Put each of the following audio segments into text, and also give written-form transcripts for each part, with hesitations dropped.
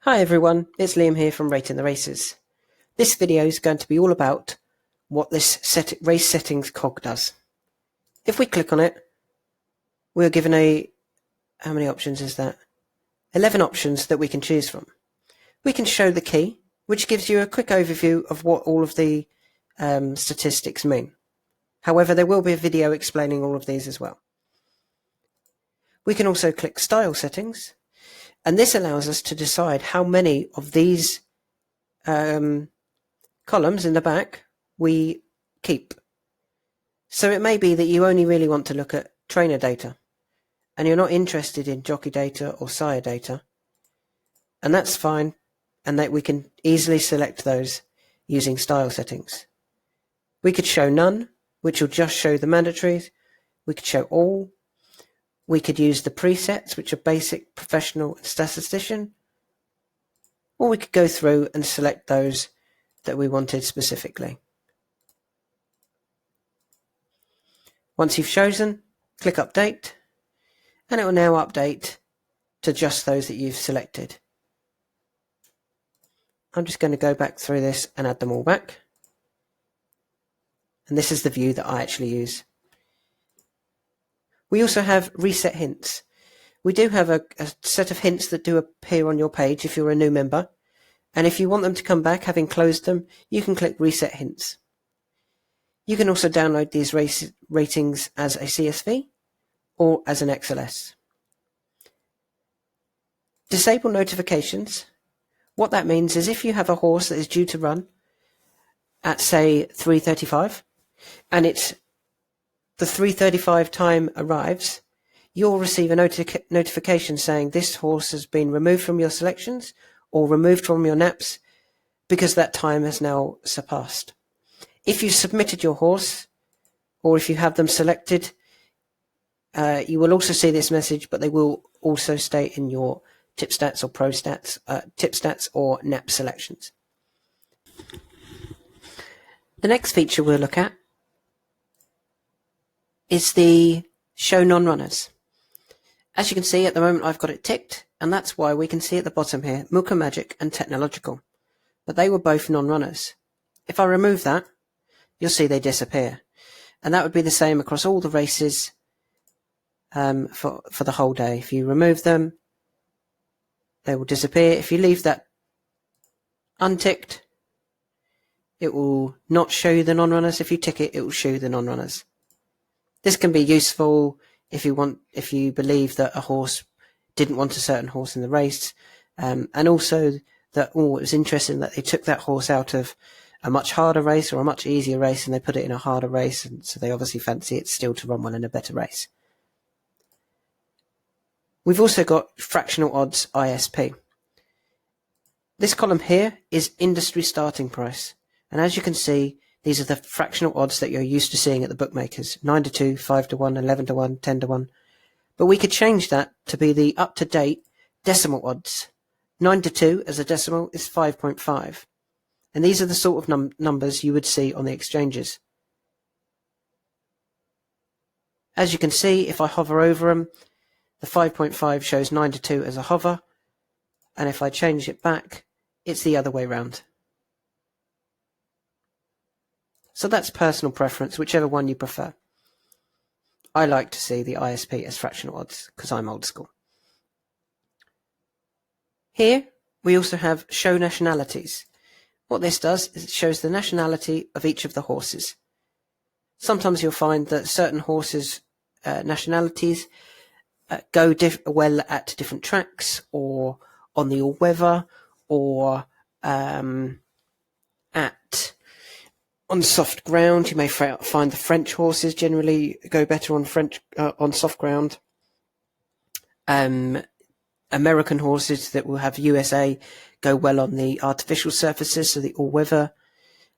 Hi everyone, it's Liam here from Rating the Races. This video is going to be all about what this race settings cog does. If we click on it, we're given how many options is that? 11 options that we can choose from. We can show the key, which gives you a quick overview of what all of the statistics mean. However, there will be a video explaining all of these as well. We can also click Style Settings, and this allows us to decide how many of these columns in the back we keep. So it may be that you only really want to look at trainer data and you're not interested in jockey data or sire data, and that's fine, and that we can easily select those using style settings. We could show none, which will just show the mandatories. We could show all. We could use the presets, which are basic, professional, and statistician, or we could go through and select those that we wanted specifically. Once you've chosen, click Update, and it will now update to just those that you've selected. I'm just going to go back through this and add them all back. And this is the view that I actually use. We also have reset hints. We do have a set of hints that do appear on your page if you're a new member. And if you want them to come back, having closed them, you can click Reset Hints. You can also download these ratings as a CSV or as an XLS. Disable notifications. What that means is if you have a horse that is due to run at, say, 3:35, and it's the 3:35 time arrives, you'll receive a notification saying this horse has been removed from your selections or removed from your naps because that time has now surpassed. If you submitted your horse, or if you have them selected, you will also see this message, but they will also stay in your tip stats or pro stats, tip stats or nap selections. The next feature we'll look at is the show non-runners. As you can see at the moment I've got it ticked, and that's why we can see at the bottom here Mooka Magic and Technological, but they were both non-runners. If I remove that, you'll see they disappear, and that would be the same across all the races for the whole day. If you remove them, they will disappear. If you leave that unticked, it will not show you the non-runners. If you tick it, it will show you the non-runners. This can be useful if you believe that a horse didn't want a certain horse in the race, and also that it was interesting that they took that horse out of a much harder race or a much easier race and they put it in a harder race, and so they obviously fancy it still to run well in a better race. We've also got fractional odds ISP. This column here is industry starting price, and as you can see, these are the fractional odds that you're used to seeing at the bookmakers: 9-2, 5-1, 11-1, 10-1. But we could change that to be the up-to-date decimal odds. 9-2 as a decimal is 5.5. And these are the sort of numbers you would see on the exchanges. As you can see, if I hover over them, the 5.5 shows 9-2 as a hover, and if I change it back, it's the other way round. So that's personal preference, whichever one you prefer. I like to see the ISP as fractional odds because I'm old school. Here we also have show nationalities. What this does is it shows the nationality of each of the horses. Sometimes you'll find that certain horses' nationalities go well at different tracks, or on the all-weather, or on soft ground. You may find the French horses generally go better on soft ground. American horses that will have USA go well on the artificial surfaces, so the all-weather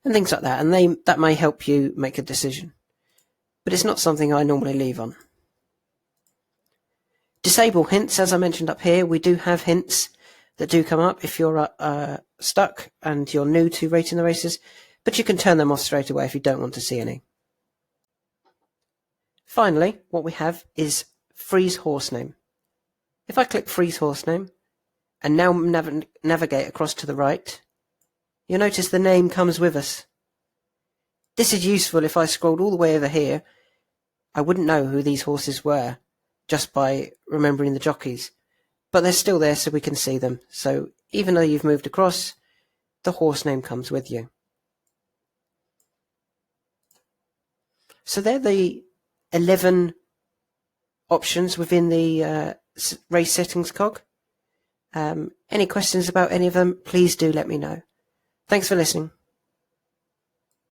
and things like that, and that may help you make a decision. But it's not something I normally leave on. Disable hints. As I mentioned up here, we do have hints that do come up if you're stuck and you're new to Rating the Races, but you can turn them off straight away if you don't want to see any. Finally, what we have is freeze horse name. If I click freeze horse name, and now navigate across to the right, you'll notice the name comes with us. This is useful if I scrolled all the way over here. I wouldn't know who these horses were just by remembering the jockeys, but they're still there so we can see them. So even though you've moved across, the horse name comes with you. So they're the 11 options within the race settings cog. Any questions about any of them, please do let me know. Thanks for listening.